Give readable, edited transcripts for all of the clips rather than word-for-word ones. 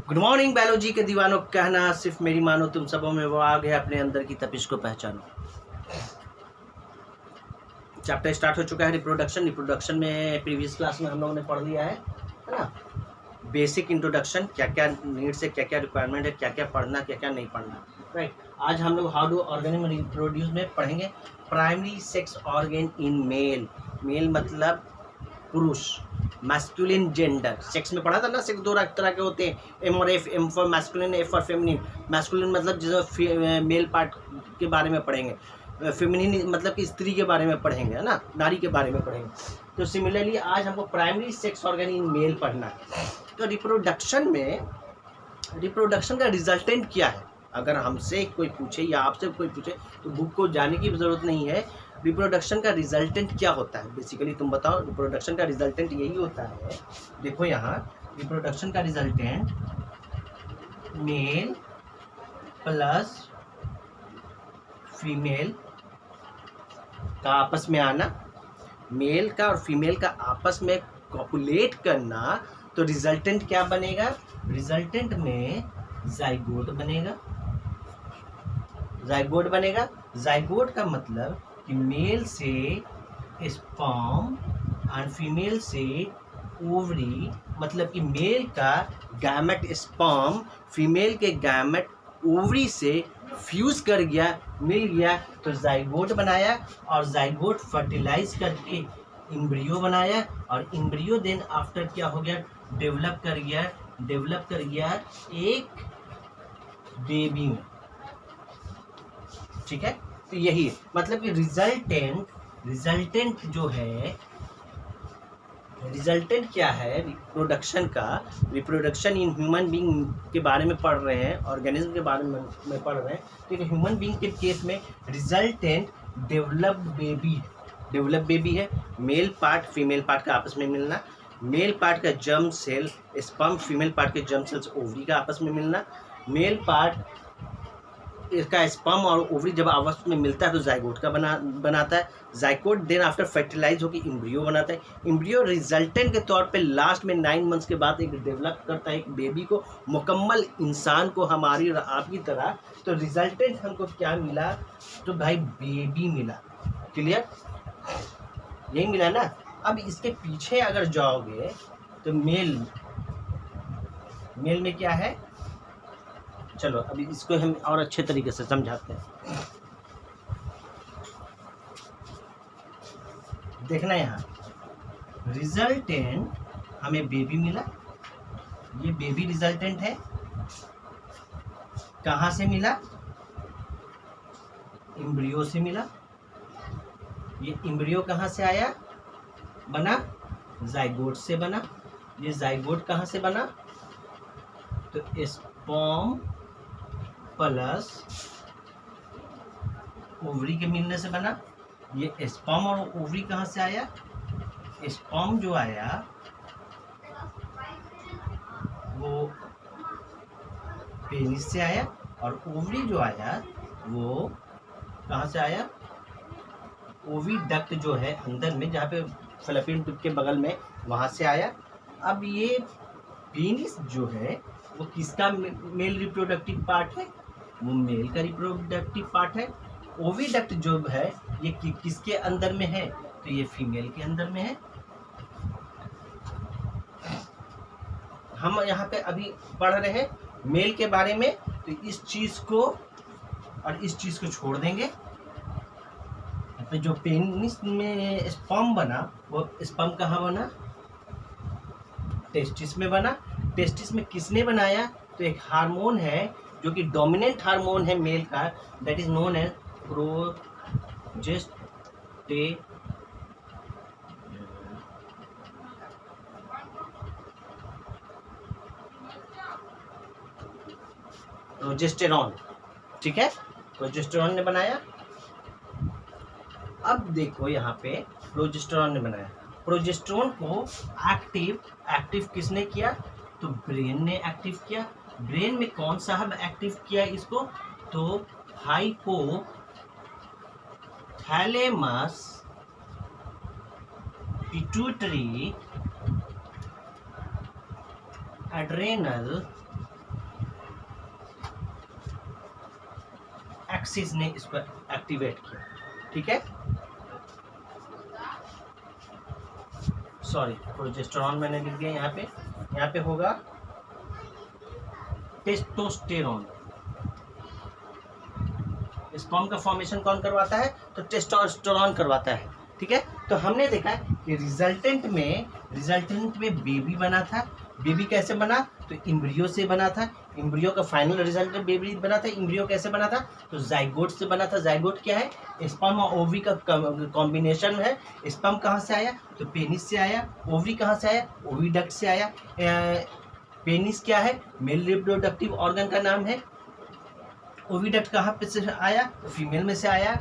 Good morning biology के दीवानों, कहना सिर्फ मेरी मानो, तुम सबों में वो आग है, अपने अंदर की तपिश को पहचानो। चैप्टर स्टार्ट हो चुका है रिप्रोडक्शन में प्रीवियस क्लास में हम लोगों ने पढ़ लिया है ना। बेसिक इंट्रोडक्शन, क्या क्या नीड्स है, क्या क्या रिक्वायरमेंट है, क्या क्या पढ़ना, क्या क्या नहीं पढ़ना, राइट। आज हम लोग हाउ डू ऑर्गेनिज्म रिप्रोड्यूस में पढ़ेंगे primary sex organ in male. Male मतलब पुरुष, मैस्कुलिन जेंडर। सेक्स में पढ़ा था ना, सेक्स दो तरह के होते हैं, एम और F. M for masculine, F for feminine. Masculine मतलब जैसे मेल पार्ट के बारे में पढ़ेंगे, फेमिनिन मतलब कि स्त्री के बारे में पढ़ेंगे, है ना, नारी के बारे में पढ़ेंगे। तो सिमिलरली आज हमको primary sex organ in male पढ़ना है। तो रिप्रोडक्शन का रिजल्टेंट क्या है, अगर हमसे कोई पूछे या आपसे कोई पूछे तो बुक को जाने की ज़रूरत नहीं है। रिप्रोडक्शन का रिजल्टेंट क्या होता है, बेसिकली तुम बताओ। रिप्रोडक्शन का रिजल्टेंट यही होता है, देखो यहाँ रिप्रोडक्शन का रिजल्टेंट मेल प्लस फीमेल का आपस में आना, मेल का और फीमेल का आपस में कॉपुलेट करना। तो रिजल्टेंट क्या बनेगा, रिजल्टेंट में जाइगोट बनेगा। जाइगोट का मतलब कि मेल से स्पर्म और फीमेल से ओवरी, मतलब कि मेल का गैमेट स्पर्म फीमेल के गैमेट ओवरी से फ्यूज कर गया, मिल गया, तो जाइगोट बनाया। और जाइगोट फर्टिलाइज करके एम्ब्रियो बनाया, और एम्ब्रियो देन आफ्टर क्या हो गया, डेवलप कर गया एक बेबी में। ठीक है, तो यही है मतलब कि रिजल्टेंट जो है, रिजल्टेंट क्या है रिप्रोडक्शन का। रिप्रोडक्शन इन ह्यूमन बीइंग के बारे में पढ़ रहे हैं, ऑर्गेनिज्म के बारे में पढ़ रहे हैं। तो ह्यूमन बीइंग के केस में रिजल्टेंट डेवलप बेबी है। मेल पार्ट फीमेल पार्ट का आपस में मिलना, मेल पार्ट का germ cell sperm, female part के जर्म सेल्स ओवरी का आपस में मिलना। मेल पार्ट इसका स्पर्म और ओवरी जब आपस में मिलता है तो जाइगोट का बनाता है। जाइगोट देन आफ्टर फर्टिलाइज होकर एम्ब्रियो बनाता है। एम्ब्रियो रिजल्टेंट के तौर पे लास्ट में 9 मंथ्स के बाद एक डेवलप करता है एक बेबी को, मुकम्मल इंसान को, हमारी और आपकी तरह। तो रिजल्टेंट हमको क्या मिला, तो भाई बेबी मिला। क्लियर, यही मिला ना। अब इसके पीछे अगर जाओगे तो मेल में क्या है, चलो अभी इसको हम और अच्छे तरीके से समझाते हैं। देखना यहाँ रिजल्टेंट, हमें बेबी मिला, ये बेबी रिजल्टेंट है। कहाँ से मिला, एम्ब्रियो से मिला। ये एम्ब्रियो कहाँ से आया, बना जाइगोट से बना। ये जाइगोट कहाँ से बना, तो स्पर्म प्लस ओवरी के मिलने से बना। ये स्पर्म और ओवरी कहाँ से आया, स्पर्म जो आया वो पेनिस से आया, और ओवरी जो आया वो कहाँ से आया, ओविडक्ट जो है अंदर में, जहाँ पे फैलोपियन ट्यूब के बगल में, वहाँ से आया। अब ये पेनिस जो है वो किसका मेल रिप्रोडक्टिव पार्ट है, वो मेल का रिप्रोडक्टिव पार्ट है। ओविडक्ट जो है ये किसके अंदर में है, तो ये फीमेल के अंदर में है। हम यहाँ पे अभी पढ़ रहे हैं मेल के बारे में, तो इस चीज को और इस चीज को छोड़ देंगे। तो जो पेनिस में स्पर्म बना, वो स्पर्म कहाँ बना, टेस्टिस में बना। टेस्टिस में किसने बनाया, तो एक हार्मोन है जो कि डोमिनेंट हार्मोन है मेल का, that is known as progesterone. ठीक है, प्रोजेस्टेरॉन ने बनाया। अब देखो यहाँ पे प्रोजेस्टेरॉन ने बनाया, प्रोजेस्टेरॉन को एक्टिव किसने किया, तो ब्रेन ने एक्टिव किया। ब्रेन में कौन सा हब एक्टिव किया इसको, तो हाइपोथैलेमस पिट्यूटरी एड्रेनल एक्सिस ने इसको एक्टिवेट किया, ठीक है। सॉरी, प्रोजेस्टेरॉन मैंने लिख दिया यहाँ पे होगा टेस्टोस्टेरोन। स्पर्म का फॉर्मेशन कौन करवाता है? तो टेस्टोस्टेरोन करवाता है, ठीक है। तो हमने देखा कि रिजल्टेंट में बेबी बना था। बेबी कैसे बना? तो एम्ब्रियो से बना था। एम्ब्रियो का फाइनल रिजल्ट बेबी बना था। एम्ब्रियो कैसे बना था? तो जाइगोट से बना था। जाइगोट क्या है? स्पर्म और ओवरी का कॉम्बिनेशन है। स्पर्म कहाँ से आया? तो पेनिस से आया। ओवरी कहाँ से आया? ओविडक्ट से आया। पेनिस क्या है? मेल रिप्रोडक्टिव ऑर्गन का नाम है। ओविडक्ट कहाँ पे से आया? तो फीमेल में से आया।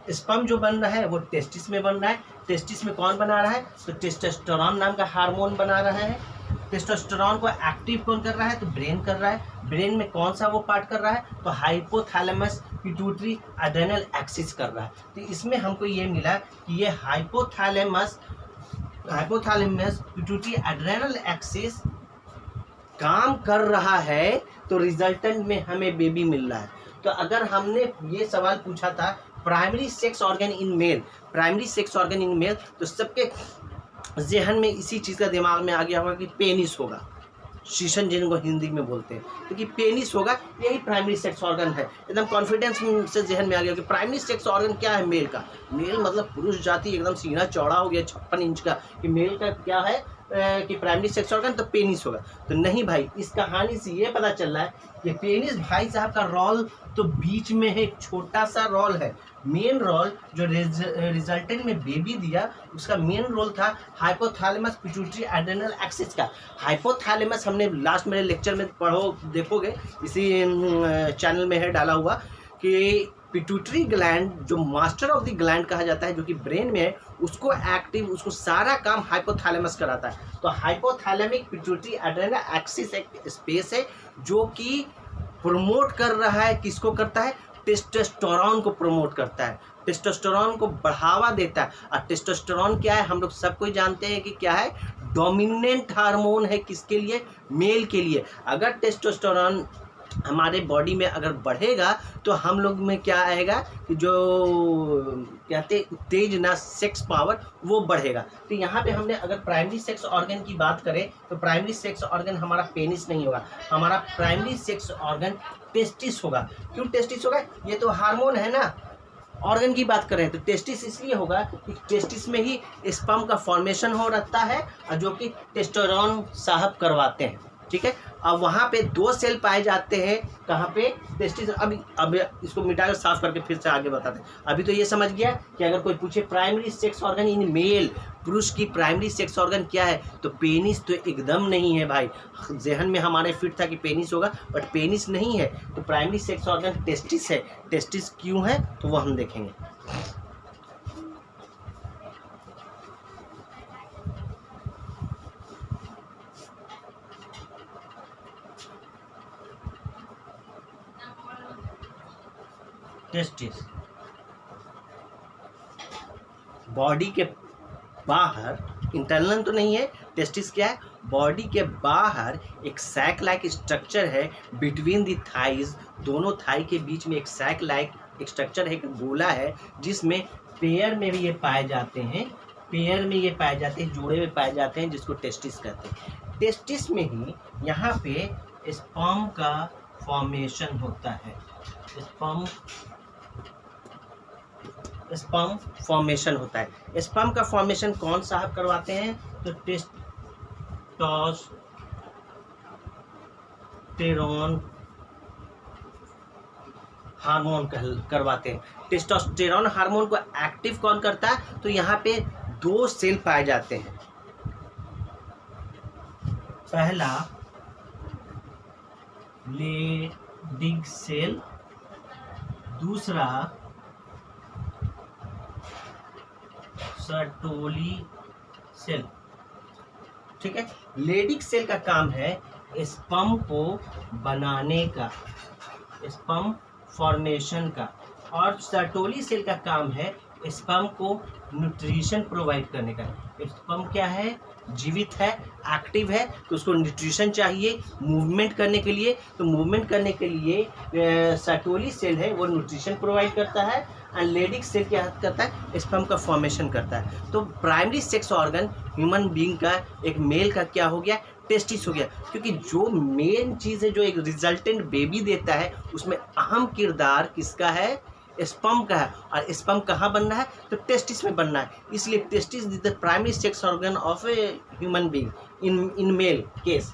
स्पर्म जो बन रहा है वो टेस्टिस में बन रहा है। टेस्टिस में कौन बना रहा है? तो टेस्टोस्टेरोन नाम का हार्मोन बना रहा है। टेस्टोस्टेरोन को एक्टिव कौन कर रहा है? तो ब्रेन कर रहा है। ब्रेन में कौन सा वो पार्ट कर रहा है? तो हाइपोथैलेमस पिट्यूटरी एड्रेनल एक्सिस कर रहा है। तो इसमें हमको ये मिला कि ये हाइपोथैलेमस पिट्यूटरी एड्रेनल एक्सिस काम कर रहा है, तो रिजल्टेंट में हमें बेबी मिल रहा है। तो अगर हमने ये सवाल पूछा था primary sex organ in male, तो सबके जहन में इसी चीज़ का दिमाग में आ गया होगा कि पेनिस होगा, शीशन जिनको हिंदी में बोलते हैं, क्योंकि पेनिस होगा, यही प्राइमरी सेक्स ऑर्गन है। एकदम कॉन्फिडेंस से जहन में आ गया कि प्राइमरी सेक्स ऑर्गन क्या है मेल का। मेल मतलब पुरुष जाति, एकदम सीना चौड़ा हो गया 56 इंच का, कि मेल का क्या है कि प्राइमरी सेक्स ऑर्गन तो पेनिस होगा। तो नहीं भाई, इस कहानी से ये पता चल रहा है कि पेनिस भाई साहब का रोल तो बीच में है, एक छोटा सा रोल है। मेन रोल जो रिजल्टेंट में बेबी दिया, उसका मेन रोल था हाइपोथैलेमस पिट्यूटरी एड्रेनल एक्सिस का। हाइपोथैलेमस हमने लास्ट मेरे लेक्चर में देखोगे, इसी चैनल में है डाला हुआ, कि पिट्यूटरी ग्लैंड जो मास्टर ऑफ द ग्लैंड कहा जाता है, जो कि ब्रेन में है, उसको सारा काम हाइपोथैलेमस कराता है। तो हाइपोथैलेमिक पिट्यूटरी एड्रेनल एक्सिस एक स्पेस है जो कि प्रमोट कर रहा है, किसको करता है? टेस्टोस्टेरोन को प्रमोट करता है, टेस्टोस्टेरोन को बढ़ावा देता है। और टेस्टोस्टेरोन क्या है? हम लोग सब कोई जानते हैं कि क्या है? डोमिनेंट हार्मोन है। किसके लिए? मेल के लिए। अगर टेस्टोस्टेरोन हमारे बॉडी में अगर बढ़ेगा तो हम लोग में क्या आएगा कि जो कहते हैं उत्तेजना, सेक्स पावर, वो बढ़ेगा। तो यहाँ पे हमने अगर प्राइमरी सेक्स ऑर्गन की बात करें तो प्राइमरी सेक्स ऑर्गन हमारा पेनिस नहीं होगा, हमारा प्राइमरी सेक्स ऑर्गन टेस्टिस होगा। क्यों टेस्टिस होगा? ये तो हार्मोन है ना। ऑर्गन की बात करें तो टेस्टिस इसलिए होगा कि टेस्टिस में ही स्पर्म का फॉर्मेशन हो रहता है, और जो कि टेस्टोस्टेरोन साहब करवाते हैं, ठीक है। अब वहाँ पे 2 सेल पाए जाते हैं, कहाँ पे? टेस्टिस। अब इसको मिटाकर साफ करके फिर से आगे बताते हैं। अभी तो ये समझ गया कि अगर कोई पूछे primary sex organ in male, पुरुष की प्राइमरी सेक्स ऑर्गन क्या है, तो पेनिस तो एकदम नहीं है भाई। जहन में हमारे फिट था कि पेनिस होगा, बट पेनिस नहीं है। तो प्राइमरी सेक्स ऑर्गन टेस्टिस है। टेस्टिस क्यों है तो वो हम देखेंगे। टेस्टिस बॉडी के बाहर, इंटरनल तो नहीं है। टेस्टिस क्या है? बॉडी के बाहर एक सैक लाइक स्ट्रक्चर है बिटवीन दी थाइज, दोनों थाई के बीच में एक सैक लाइक एक स्ट्रक्चर है, एक गोला है, जिसमें पेयर में भी ये पाए जाते हैं, जोड़े में पाए जाते हैं, जिसको टेस्टिस कहते हैं। टेस्टिस में ही यहाँ पे स्पर्म का फॉर्मेशन होता है। स्पर्म फॉर्मेशन होता है। स्पर्म का फॉर्मेशन कौन साहब करवाते हैं? तो टेस्टोस्टेरोन हार्मोन करवाते हैं। टेस्टोस्टेरोन हार्मोन को एक्टिव कौन करता है? तो यहाँ पे 2 सेल पाए जाते हैं। पहला लेडिग सेल, दूसरा सर्टोली सेल, ठीक है। लेडिग सेल का काम है स्पर्म को बनाने का, स्पर्म फॉर्मेशन का, और सर्टोली सेल का काम है स्पर्म को न्यूट्रिशन प्रोवाइड करने का। स्पर्म क्या है? जीवित है, एक्टिव है, तो उसको न्यूट्रिशन चाहिए मूवमेंट करने के लिए। तो मूवमेंट करने के लिए सर्टोली सेल है वो न्यूट्रिशन प्रोवाइड करता है, एंड लेडिक सेल क्या करता है, स्पर्म का फॉर्मेशन करता है। तो primary sex organ human being का, एक मेल का क्या हो गया, टेस्टिस हो गया। क्योंकि जो मेन चीज़ है जो एक रिजल्टेंट बेबी देता है उसमें अहम किरदार किसका है, स्पर्म का है। और स्पर्म कहाँ बनना है, तो टेस्टिस में बनना है। इसलिए testis is the primary sex organ of a human being in male case,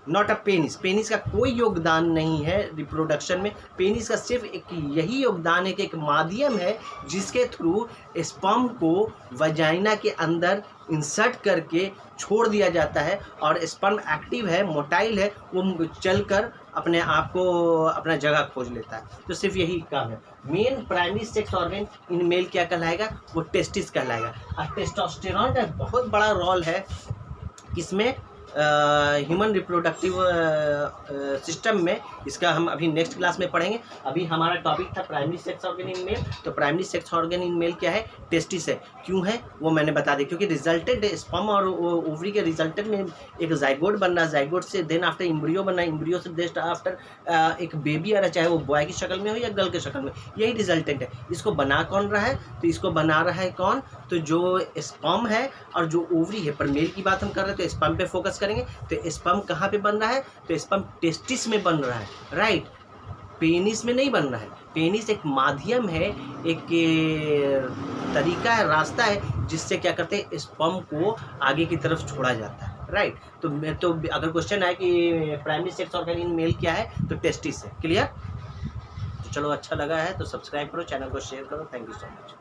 not a penis. Penis का कोई योगदान नहीं है रिप्रोडक्शन में। पेनिस का सिर्फ एक यही योगदान है कि एक माध्यम है जिसके थ्रू स्पर्म को वजाइना के अंदर इंसर्ट करके छोड़ दिया जाता है, और स्पर्म एक्टिव है, मोटाइल है, वो चलकर अपने आप को अपना जगह खोज लेता है। तो सिर्फ यही काम है। Main primary sex organ in male क्या कहलाएगा, वो टेस्टिस कहलाएगा। और टेस्टोस्टेरॉन का बहुत बड़ा रोल है किसमें, ह्यूमन रिप्रोडक्टिव सिस्टम में। इसका हम अभी नेक्स्ट क्लास में पढ़ेंगे। अभी हमारा टॉपिक था primary sex organ in male. तो primary sex organ in male क्या है, टेस्टिस है। क्यों है वो मैंने बता दिया, क्योंकि रिजल्टेड स्पर्म और ओवरी के रिजल्टेड में एक जाइगोट बन रहा है, जाइगोट से देन आफ्टर एम्ब्रियो बनना है, एम्ब्रियो से देन आफ्टर एक बेबी आ रहा है, चाहे वो बॉय की शक्ल में हो या गर्ल की शक्ल में, यही रिजल्टेंट है। इसको बना कौन रहा है, तो इसको बना रहा है कौन, तो जो स्पर्म है और जो ओवरी है। पर मेल की बात हम कर रहे हैं तो स्पर्म पे फोकस करेंगे। तो स्पर्म कहाँ पे बन रहा है, तो स्पर्म टेस्टिस में बन रहा है, राइट, पेनिस में नहीं बन रहा है। पेनिस एक माध्यम है, एक तरीका है, रास्ता है जिससे क्या करते हैं, स्पर्म को आगे की तरफ छोड़ा जाता है, राइट। तो अगर क्वेश्चन आए कि primary sex organ in male क्या है, तो टेस्टिस है। क्लियर? तो चलो, अच्छा लगा है तो सब्सक्राइब करो, चैनल को शेयर करो। Thank you so much.